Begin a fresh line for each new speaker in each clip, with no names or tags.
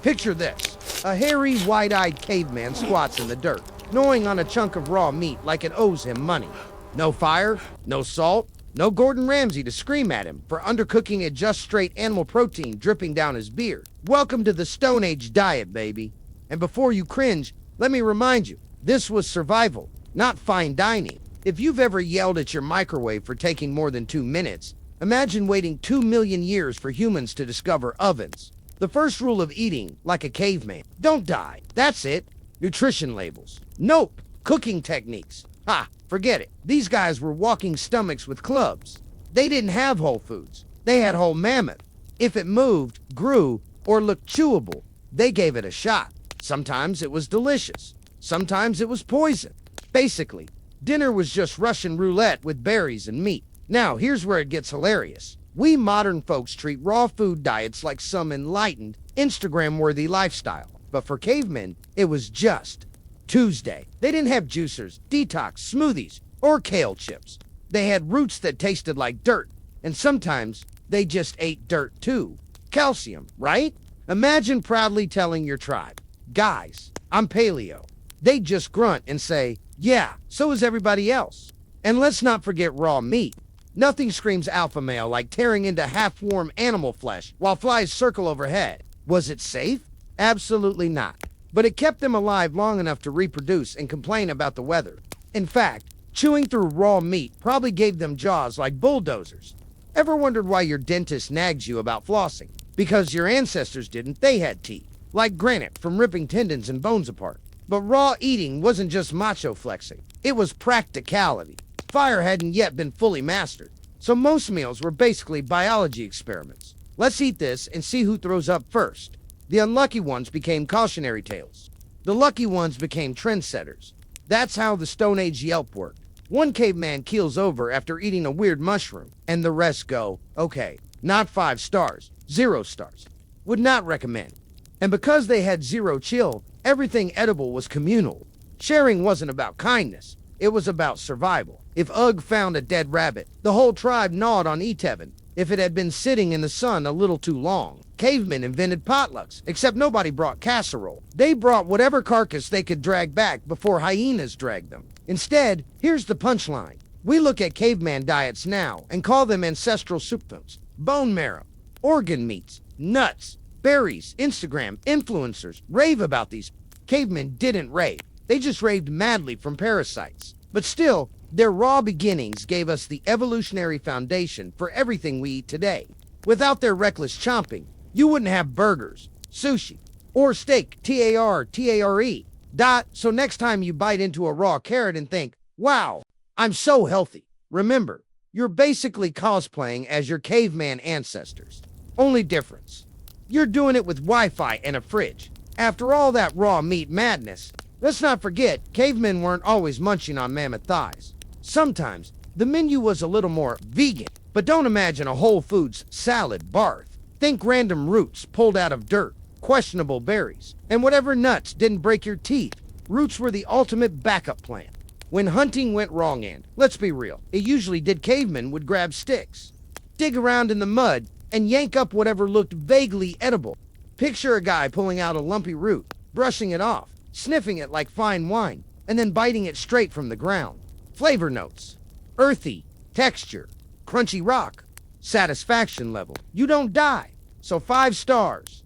Picture this. A hairy, wide-eyed caveman squats in the dirt, gnawing on a chunk of raw meat like it owes him money. No fire, no salt, no Gordon Ramsay to scream at him for undercooking it, just straight animal protein dripping down his beard. Welcome to the Stone Age diet, baby. And before you cringe, let me remind you, this was survival, not fine dining. If you've ever yelled at your microwave for taking more than 2 minutes, imagine waiting 2 million years for humans to discover ovens. The first rule of eating, like a caveman, don't die. That's it. Nutrition labels. Nope. Cooking techniques. Ha, forget it. These guys were walking stomachs with clubs. They didn't have whole foods. They had whole mammoth. If it moved, grew, or looked chewable, they gave it a shot. Sometimes it was delicious. Sometimes it was poison. Basically, dinner was just Russian roulette with berries and meat. Now, here's where it gets hilarious. We modern folks treat raw food diets like some enlightened, Instagram-worthy lifestyle. But for cavemen, it was just Tuesday. They didn't have juicers, detox, smoothies, or kale chips. They had roots that tasted like dirt, and sometimes they just ate dirt too. Calcium, right? Imagine proudly telling your tribe, "Guys, I'm paleo." They'd just grunt and say, "Yeah, so is everybody else." And let's not forget raw meat. Nothing screams alpha male like tearing into half-warm animal flesh while flies circle overhead. Was it safe? Absolutely not. But it kept them alive long enough to reproduce and complain about the weather. In fact, chewing through raw meat probably gave them jaws like bulldozers. Ever wondered why your dentist nags you about flossing? Because your ancestors didn't, they had teeth, like granite from ripping tendons and bones apart. But raw eating wasn't just macho flexing. It was practicality. Fire hadn't yet been fully mastered, so most meals were basically biology experiments. Let's eat this and see who throws up first. The unlucky ones became cautionary tales. The lucky ones became trendsetters. That's how the Stone Age Yelp worked. One caveman keels over after eating a weird mushroom, and the rest go, okay, not 5 stars, 0 stars. Would not recommend. And because they had zero chill, everything edible was communal. Sharing wasn't about kindness. It was about survival. If Ugg found a dead rabbit, the whole tribe gnawed on Etevin if it had been sitting in the sun a little too long. Cavemen invented potlucks, except nobody brought casserole. They brought whatever carcass they could drag back before hyenas dragged them. Instead, here's the punchline. We look at caveman diets now and call them ancestral superfoods, bone marrow, organ meats, nuts, berries. Instagram influencers rave about these. Cavemen didn't rave. They just raved madly from parasites. But still, their raw beginnings gave us the evolutionary foundation for everything we eat today. Without their reckless chomping, you wouldn't have burgers, sushi, or steak, T-A-R-T-A-R-E. So next time you bite into a raw carrot and think, wow, I'm so healthy, remember, you're basically cosplaying as your caveman ancestors. Only difference, you're doing it with Wi-Fi and a fridge. After all that raw meat madness, let's not forget, cavemen weren't always munching on mammoth thighs. Sometimes, the menu was a little more vegan, but don't imagine a Whole Foods salad barth. Think random roots pulled out of dirt, questionable berries, and whatever nuts didn't break your teeth. Roots were the ultimate backup plan. When hunting went wrong, and let's be real, it usually did, cavemen would grab sticks, dig around in the mud, and yank up whatever looked vaguely edible. Picture a guy pulling out a lumpy root, brushing it off, sniffing it like fine wine, and then biting it straight from the ground. Flavor notes: earthy, texture, crunchy rock, satisfaction level. You don't die. So 5 stars.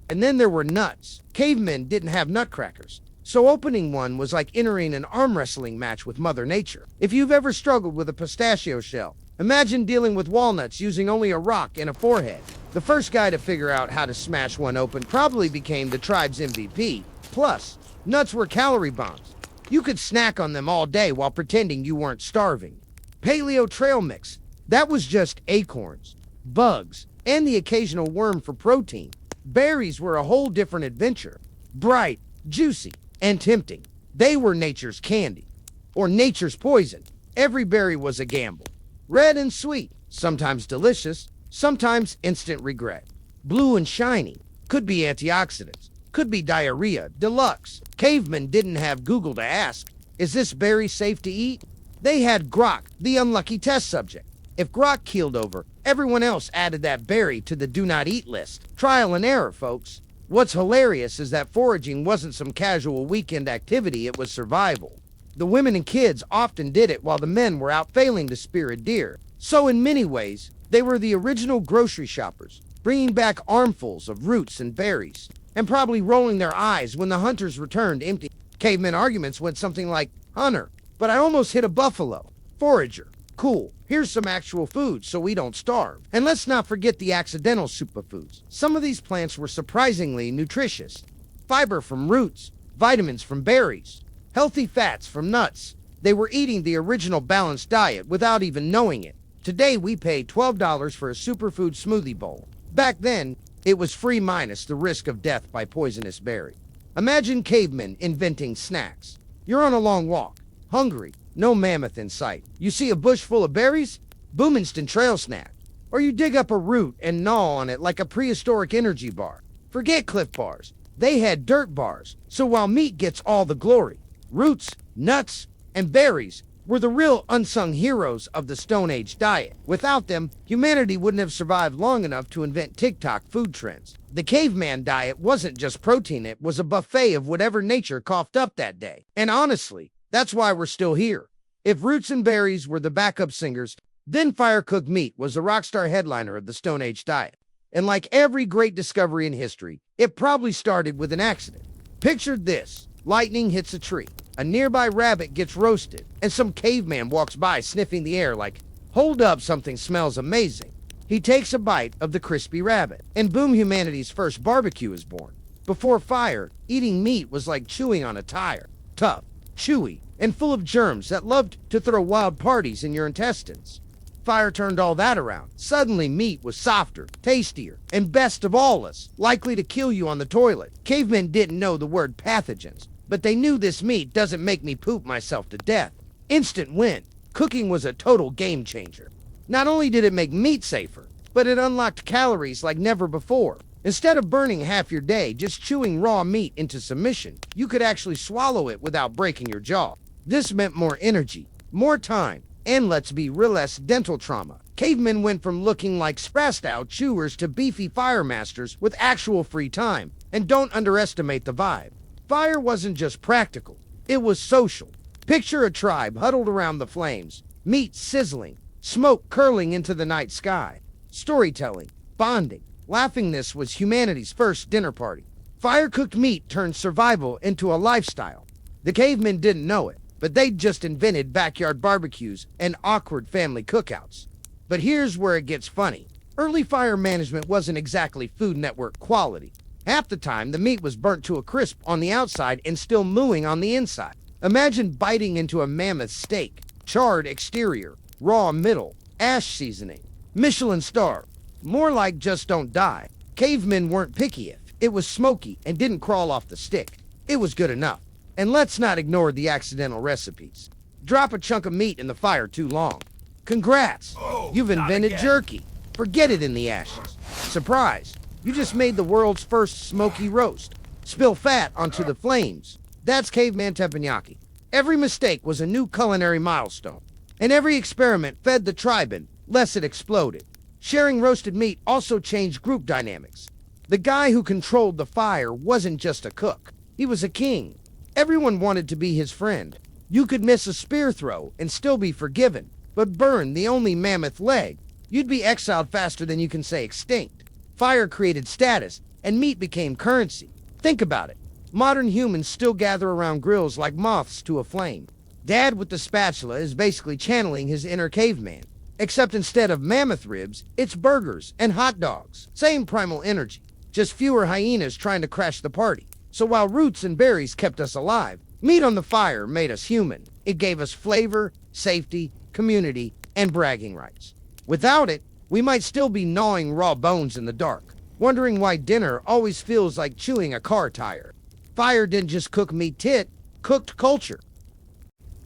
And then there were nuts. Cavemen didn't have nutcrackers, so opening one was like entering an arm wrestling match with Mother Nature. If you've ever struggled with a pistachio shell, imagine dealing with walnuts using only a rock and a forehead. The first guy to figure out how to smash one open probably became the tribe's MVP. Plus, nuts were calorie bombs. You could snack on them all day while pretending you weren't starving. Paleo trail mix. That was just acorns, bugs, and the occasional worm for protein. Berries were a whole different adventure. Bright, juicy, and tempting. They were nature's candy. Or nature's poison. Every berry was a gamble. Red and sweet. Sometimes delicious. Sometimes instant regret. Blue and shiny. Could be antioxidants. Could be diarrhea deluxe. Cavemen didn't have Google to ask, is this berry safe to eat? They had Grok, the unlucky test subject. If Grok keeled over, everyone else added that berry to the do not eat list. Trial and error, folks. What's hilarious is that foraging wasn't some casual weekend activity, it was survival. The women and kids often did it while the men were out failing to spear a deer. So in many ways, they were the original grocery shoppers, bringing back armfuls of roots and berries, and probably rolling their eyes when the hunters returned empty. Caveman arguments went something like, "Hunter, but I almost hit a buffalo." "Forager, cool. Here's some actual food so we don't starve." And let's not forget the accidental superfoods. Some of these plants were surprisingly nutritious. Fiber from roots, vitamins from berries, healthy fats from nuts. They were eating the original balanced diet without even knowing it. Today we pay $12 for a superfood smoothie bowl. Back then, it was free minus the risk of death by poisonous berry. Imagine cavemen inventing snacks. You're on a long walk, hungry, no mammoth in sight. You see a bush full of berries? Boom, instant trail snack. Or you dig up a root and gnaw on it like a prehistoric energy bar. Forget Cliff Bars. They had dirt bars. So while meat gets all the glory, roots, nuts, and berries were the real unsung heroes of the Stone Age diet. Without them, humanity wouldn't have survived long enough to invent TikTok food trends. The caveman diet wasn't just protein, it was a buffet of whatever nature coughed up that day. And honestly, that's why we're still here. If roots and berries were the backup singers, then fire-cooked meat was the rockstar headliner of the Stone Age diet. And like every great discovery in history, it probably started with an accident. Picture this. Lightning hits a tree. A nearby rabbit gets roasted, and some caveman walks by sniffing the air like, "Hold up, something smells amazing." He takes a bite of the crispy rabbit, and boom, humanity's first barbecue is born. Before fire, eating meat was like chewing on a tire. Tough, chewy, and full of germs that loved to throw wild parties in your intestines. Fire turned all that around. Suddenly, meat was softer, tastier, and best of all us, likely to kill you on the toilet. Cavemen didn't know the word pathogens, but they knew this meat doesn't make me poop myself to death. Instant win. Cooking was a total game changer. Not only did it make meat safer, but it unlocked calories like never before. Instead of burning half your day just chewing raw meat into submission, you could actually swallow it without breaking your jaw. This meant more energy, more time, and let's be real, less dental trauma. Cavemen went from looking like spaced out chewers to beefy fire masters with actual free time. And don't underestimate the vibe. Fire wasn't just practical, it was social. Picture a tribe huddled around the flames, meat sizzling, smoke curling into the night sky. Storytelling, bonding, laughing. This was humanity's first dinner party. Fire-cooked meat turned survival into a lifestyle. The cavemen didn't know it, but they'd just invented backyard barbecues and awkward family cookouts. But here's where it gets funny. Early fire management wasn't exactly Food Network quality. Half the time, the meat was burnt to a crisp on the outside and still mooing on the inside. Imagine biting into a mammoth steak. Charred exterior, raw middle, ash seasoning, Michelin star. More like just don't die. Cavemen weren't picky if it was smoky and didn't crawl off the stick. It was good enough. And let's not ignore the accidental recipes. Drop a chunk of meat in the fire too long. Congrats! You've invented jerky. Forget it in the ashes. Surprise! You just made the world's first smoky roast. Spill fat onto the flames. That's caveman teppanyaki. Every mistake was a new culinary milestone. And every experiment fed the tribe lest it exploded. Sharing roasted meat also changed group dynamics. The guy who controlled the fire wasn't just a cook. He was a king. Everyone wanted to be his friend. You could miss a spear throw and still be forgiven, but burn the only mammoth leg, you'd be exiled faster than you can say extinct. Fire created status, and meat became currency. Think about it. Modern humans still gather around grills like moths to a flame. Dad with the spatula is basically channeling his inner caveman. Except instead of mammoth ribs, it's burgers and hot dogs. Same primal energy, just fewer hyenas trying to crash the party. So while roots and berries kept us alive, meat on the fire made us human. It gave us flavor, safety, community, and bragging rights. Without it, we might still be gnawing raw bones in the dark, wondering why dinner always feels like chewing a car tire. Fire didn't just cook meat, it cooked culture.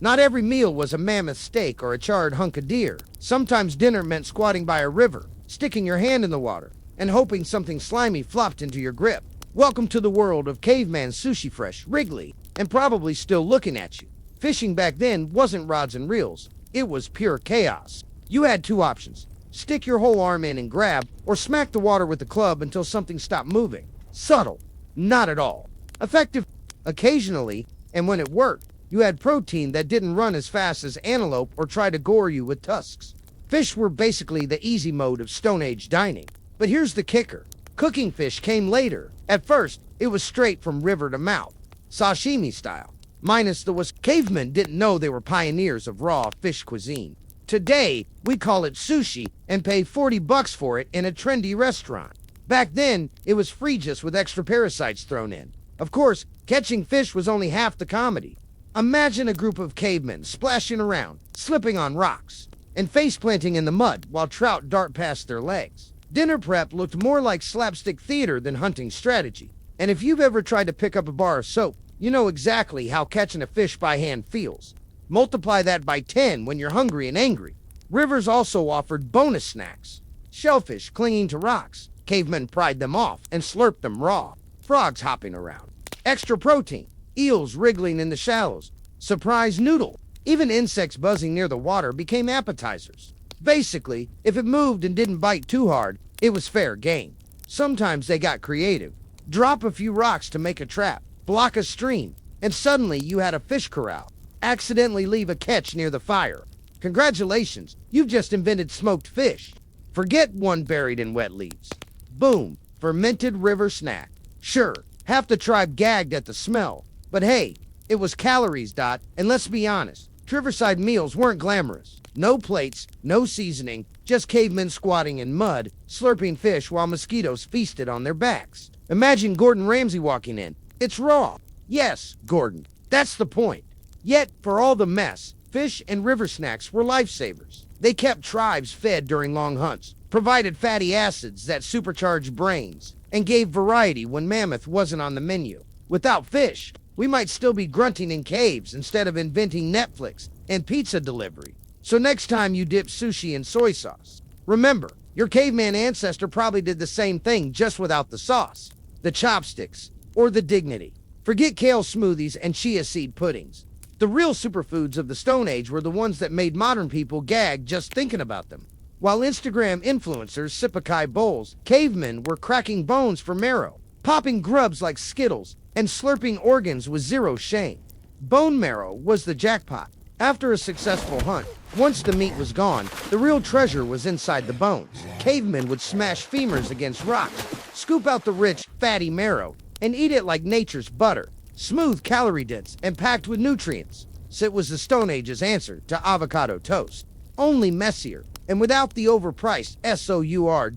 Not every meal was a mammoth steak or a charred hunk of deer. Sometimes dinner meant squatting by a river, sticking your hand in the water, and hoping something slimy flopped into your grip. Welcome to the world of caveman sushi, fresh, wriggly, and probably still looking at you. Fishing back then wasn't rods and reels. It was pure chaos. You had two options. Stick your whole arm in and grab, or smack the water with the club until something stopped moving. Subtle, Not at all. Effective occasionally, and when it worked, you had protein that didn't run as fast as antelope or try to gore you with tusks. Fish were basically the easy mode of Stone Age dining. But here's the kicker. Cooking fish came later. At first, it was straight from river to mouth, sashimi style. Minus the cavemen didn't know they were pioneers of raw fish cuisine. Today, we call it sushi and pay $40 for it in a trendy restaurant. Back then, it was free just with extra parasites thrown in. Of course, catching fish was only half the comedy. Imagine a group of cavemen splashing around, slipping on rocks, and face-planting in the mud while trout dart past their legs. Dinner prep looked more like slapstick theater than hunting strategy. And if you've ever tried to pick up a bar of soap, you know exactly how catching a fish by hand feels. Multiply that by 10 when you're hungry and angry. Rivers also offered bonus snacks. Shellfish clinging to rocks. Cavemen pried them off and slurped them raw. Frogs hopping around. Extra protein. Eels wriggling in the shallows. Surprise noodle. Even insects buzzing near the water became appetizers. Basically, if it moved and didn't bite too hard, it was fair game. Sometimes they got creative. Drop a few rocks to make a trap, block a stream, and suddenly you had a fish corral. Accidentally leave a catch near the fire. Congratulations, you've just invented smoked fish. Forget one buried in wet leaves. Boom, fermented river snack. Sure, half the tribe gagged at the smell, but hey, it was calories, and let's be honest, riverside meals weren't glamorous. No plates, no seasoning, just cavemen squatting in mud, slurping fish while mosquitoes feasted on their backs. Imagine Gordon Ramsay walking in. It's raw. Yes, Gordon, that's the point. Yet, for all the mess, fish and river snacks were lifesavers. They kept tribes fed during long hunts, provided fatty acids that supercharged brains, and gave variety when mammoth wasn't on the menu. Without fish, we might still be grunting in caves instead of inventing Netflix and pizza delivery. So next time you dip sushi in soy sauce, remember, your caveman ancestor probably did the same thing just without the sauce, the chopsticks, or the dignity. Forget kale smoothies and chia seed puddings. The real superfoods of the Stone Age were the ones that made modern people gag just thinking about them. While Instagram influencers sip acai bowls, cavemen were cracking bones for marrow, popping grubs like Skittles, and slurping organs with zero shame. Bone marrow was the jackpot. After a successful hunt, once the meat was gone, the real treasure was inside the bones. Cavemen would smash femurs against rocks, scoop out the rich, fatty marrow, and eat it like nature's butter, smooth, calorie-dense, and packed with nutrients. So it was the Stone Age's answer to avocado toast. Only messier, and without the overpriced sourdoughh.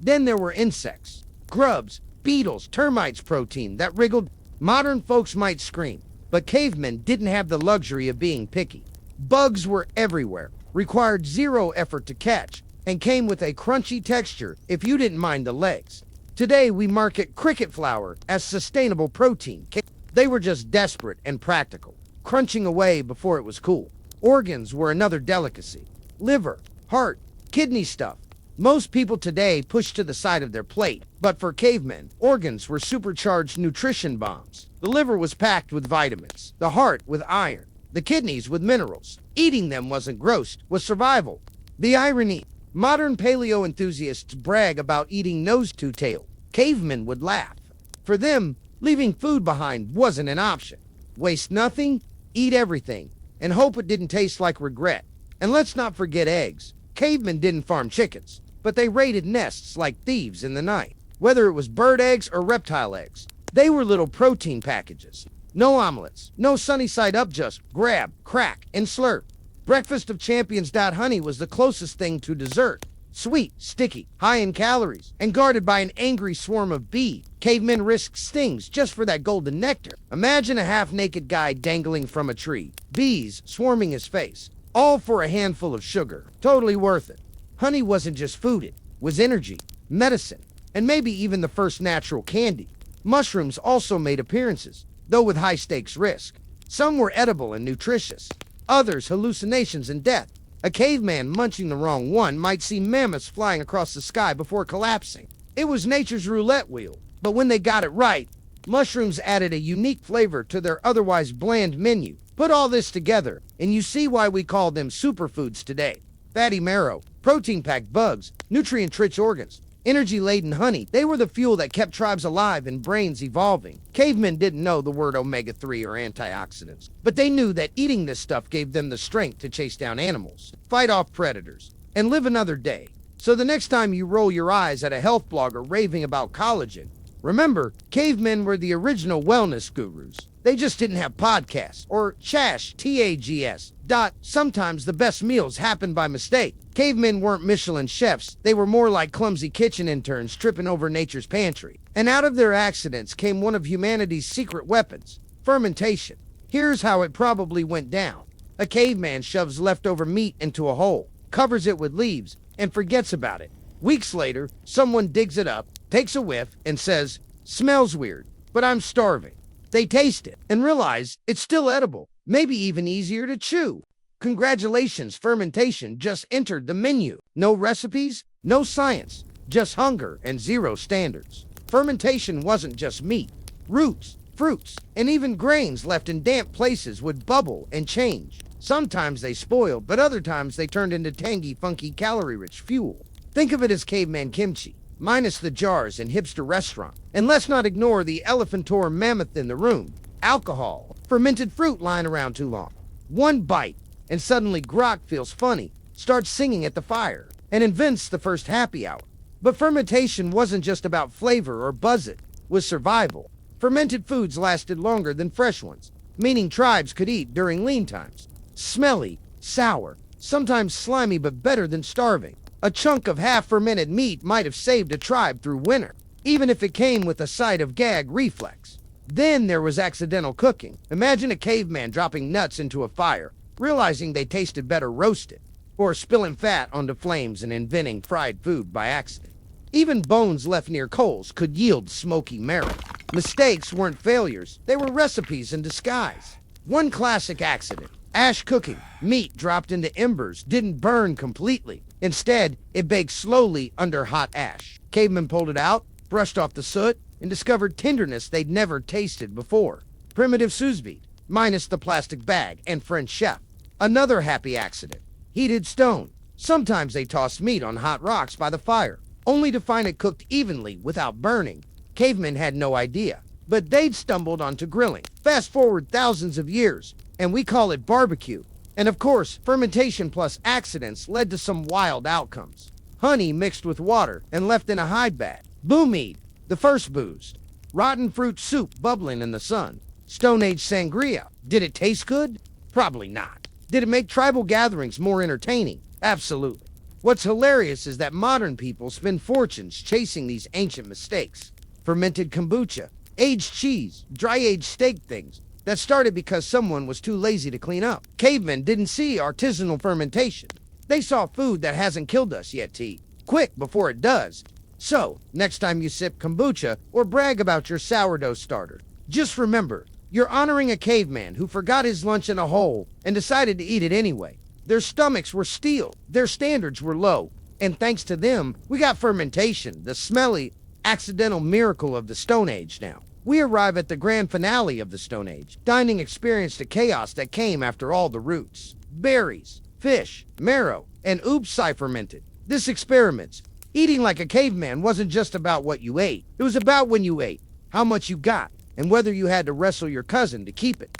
Then there were insects. Grubs, beetles, termites protein that wriggled. Modern folks might scream, but cavemen didn't have the luxury of being picky. Bugs were everywhere, required zero effort to catch, and came with a crunchy texture if you didn't mind the legs. Today we market cricket flour as sustainable protein. They were just desperate and practical, crunching away before it was cool. Organs were another delicacy. Liver, heart, kidney stuff. Most people today push to the side of their plate, but for cavemen, organs were supercharged nutrition bombs. The liver was packed with vitamins, the heart with iron, the kidneys with minerals. Eating them wasn't gross, was survival. The irony, modern paleo enthusiasts brag about eating nose-to-tail. Cavemen would laugh. For them, leaving food behind wasn't an option. Waste nothing, eat everything, and hope it didn't taste like regret. And let's not forget eggs. Cavemen didn't farm chickens, but they raided nests like thieves in the night. Whether it was bird eggs or reptile eggs, they were little protein packages. No omelets, no sunny side up, just grab, crack, and slurp. Breakfast of champions. Honey was the closest thing to dessert. Sweet, sticky, high in calories, and guarded by an angry swarm of bees. Cavemen risked stings just for that golden nectar. Imagine a half-naked guy dangling from a tree, bees swarming his face, all for a handful of sugar. Totally worth it. Honey wasn't just food, it was energy, medicine, and maybe even the first natural candy. Mushrooms also made appearances, though with high-stakes risk. Some were edible and nutritious, others hallucinations and death. A caveman munching the wrong one might see mammoths flying across the sky before collapsing. It was nature's roulette wheel, but when they got it right, mushrooms added a unique flavor to their otherwise bland menu. Put all this together, and you see why we call them superfoods today. Fatty marrow, protein-packed bugs, nutrient-rich organs, energy-laden honey. They were the fuel that kept tribes alive and brains evolving. Cavemen didn't know the word omega-3 or antioxidants, but they knew that eating this stuff gave them the strength to chase down animals, fight off predators, and live another day. So the next time you roll your eyes at a health blogger raving about collagen, remember, cavemen were the original wellness gurus. They just didn't have podcasts or chash, TAGS. Sometimes the best meals happened by mistake. Cavemen weren't Michelin chefs. They were more like clumsy kitchen interns tripping over nature's pantry. And out of their accidents came one of humanity's secret weapons, fermentation. Here's how it probably went down. A caveman shoves leftover meat into a hole, covers it with leaves, and forgets about it. Weeks later, someone digs it up, takes a whiff, and says, "Smells weird, but I'm starving." They taste it and realize it's still edible, maybe even easier to chew. Congratulations, fermentation just entered the menu. No recipes, no science, just hunger and zero standards. Fermentation wasn't just meat. Roots, fruits, and even grains left in damp places would bubble and change. Sometimes they spoiled, but other times they turned into tangy, funky, calorie-rich fuel. Think of it as caveman kimchi, minus the jars and hipster restaurant. And let's not ignore the elephantor mammoth in the room. Alcohol, fermented fruit lying around too long. One bite, and suddenly Grok feels funny, starts singing at the fire, and invents the first happy hour. But fermentation wasn't just about flavor or buzz, it was survival. Fermented foods lasted longer than fresh ones, meaning tribes could eat during lean times. Smelly, sour, sometimes slimy, but better than starving. A chunk of half-fermented meat might have saved a tribe through winter, even if it came with a side of gag reflex. Then there was accidental cooking. Imagine a caveman dropping nuts into a fire, realizing they tasted better roasted, or spilling fat onto flames and inventing fried food by accident. Even bones left near coals could yield smoky marrow. Mistakes weren't failures, they were recipes in disguise. One classic accident: ash cooking. Meat dropped into embers didn't burn completely. Instead, it baked slowly under hot ash. Cavemen pulled it out, brushed off the soot, and discovered tenderness they'd never tasted before. Primitive sous vide, minus the plastic bag, and French chef. Another happy accident: heated stone. Sometimes they tossed meat on hot rocks by the fire, only to find it cooked evenly without burning. Cavemen had no idea, but they'd stumbled onto grilling. Fast forward thousands of years, and we call it barbecue. And of course, fermentation plus accidents led to some wild outcomes. Honey mixed with water and left in a hide bag. Boommead, the first booze. Rotten fruit soup bubbling in the sun. Stone Age sangria. Did it taste good? Probably not. Did it make tribal gatherings more entertaining? Absolutely. What's hilarious is that modern people spend fortunes chasing these ancient mistakes. Fermented kombucha, aged cheese, dry-aged steak things. That started because someone was too lazy to clean up. Cavemen didn't see artisanal fermentation. They saw food that hasn't killed us yet to eat. Quick before it does. So, next time you sip kombucha or brag about your sourdough starter, just remember, you're honoring a caveman who forgot his lunch in a hole and decided to eat it anyway. Their stomachs were steel, their standards were low, and thanks to them, we got fermentation, the smelly, accidental miracle of the Stone Age now. We arrive at the grand finale of the Stone Age. Dining experienced the chaos that came after all the roots, berries, fish, marrow, and oops, fermented. This experiments. Eating like a caveman wasn't just about what you ate. It was about when you ate, how much you got, and whether you had to wrestle your cousin to keep it.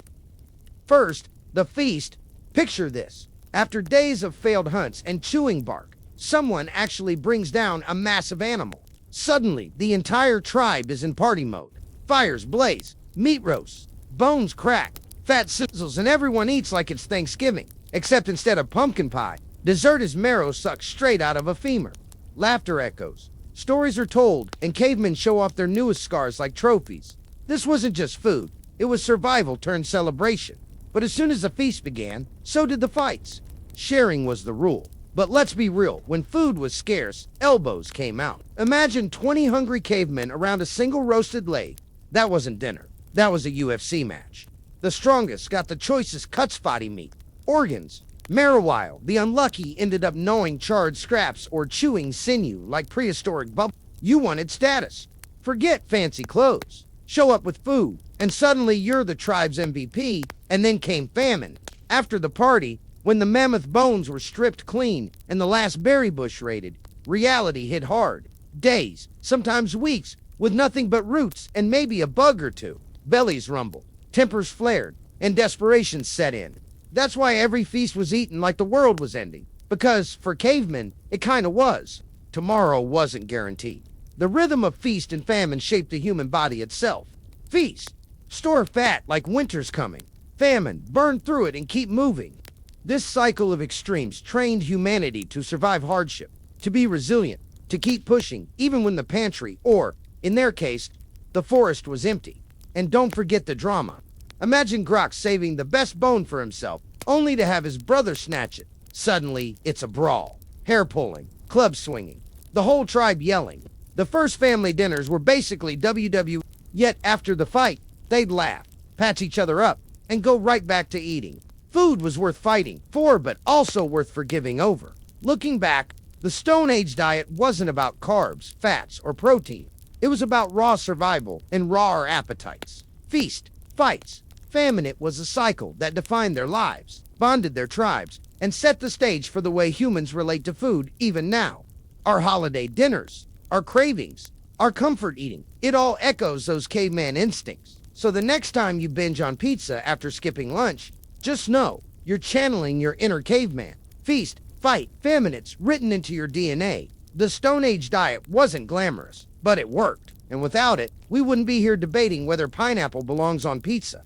First, the feast. Picture this. After days of failed hunts and chewing bark, someone actually brings down a massive animal. Suddenly, the entire tribe is in party mode. Fires blaze, meat roasts, bones crack, fat sizzles, and everyone eats like it's Thanksgiving. Except instead of pumpkin pie, dessert is marrow sucked straight out of a femur. Laughter echoes. Stories are told, and cavemen show off their newest scars like trophies. This wasn't just food, it was survival turned celebration. But as soon as the feast began, so did the fights. Sharing was the rule. But let's be real, when food was scarce, elbows came out. Imagine 20 hungry cavemen around a single roasted leg. That wasn't dinner. That was a UFC match. The strongest got the choicest cut spotty meat. Organs. Marrow. The unlucky ended up gnawing charred scraps or chewing sinew like prehistoric bubble. You wanted status. Forget fancy clothes. Show up with food, and suddenly you're the tribe's MVP, and then came famine. After the party, when the mammoth bones were stripped clean and the last berry bush raided, reality hit hard. Days, sometimes weeks, with nothing but roots and maybe a bug or two. Bellies rumbled, tempers flared, and desperation set in. That's why every feast was eaten like the world was ending. Because, for cavemen, it kinda was. Tomorrow wasn't guaranteed. The rhythm of feast and famine shaped the human body itself. Feast. Store fat like winter's coming. Famine. Burn through it and keep moving. This cycle of extremes trained humanity to survive hardship, to be resilient, to keep pushing, even when the pantry, or, in their case, the forest was empty. And don't forget the drama. Imagine Grok saving the best bone for himself, only to have his brother snatch it. Suddenly, it's a brawl. Hair pulling, club swinging, the whole tribe yelling. The first family dinners were basically WWE, yet after the fight, they'd laugh, patch each other up, and go right back to eating. Food was worth fighting for, but also worth forgiving over. Looking back, the Stone Age diet wasn't about carbs, fats, or protein. It was about raw survival and raw appetites. Feast, fights, famine. It was a cycle that defined their lives, bonded their tribes, and set the stage for the way humans relate to food even now. Our holiday dinners, our cravings, our comfort eating, it all echoes those caveman instincts. So the next time you binge on pizza after skipping lunch, just know you're channeling your inner caveman. Feast, fight, famine. It's written into your DNA. The Stone Age diet wasn't glamorous, but it worked. And without it, we wouldn't be here debating whether pineapple belongs on pizza.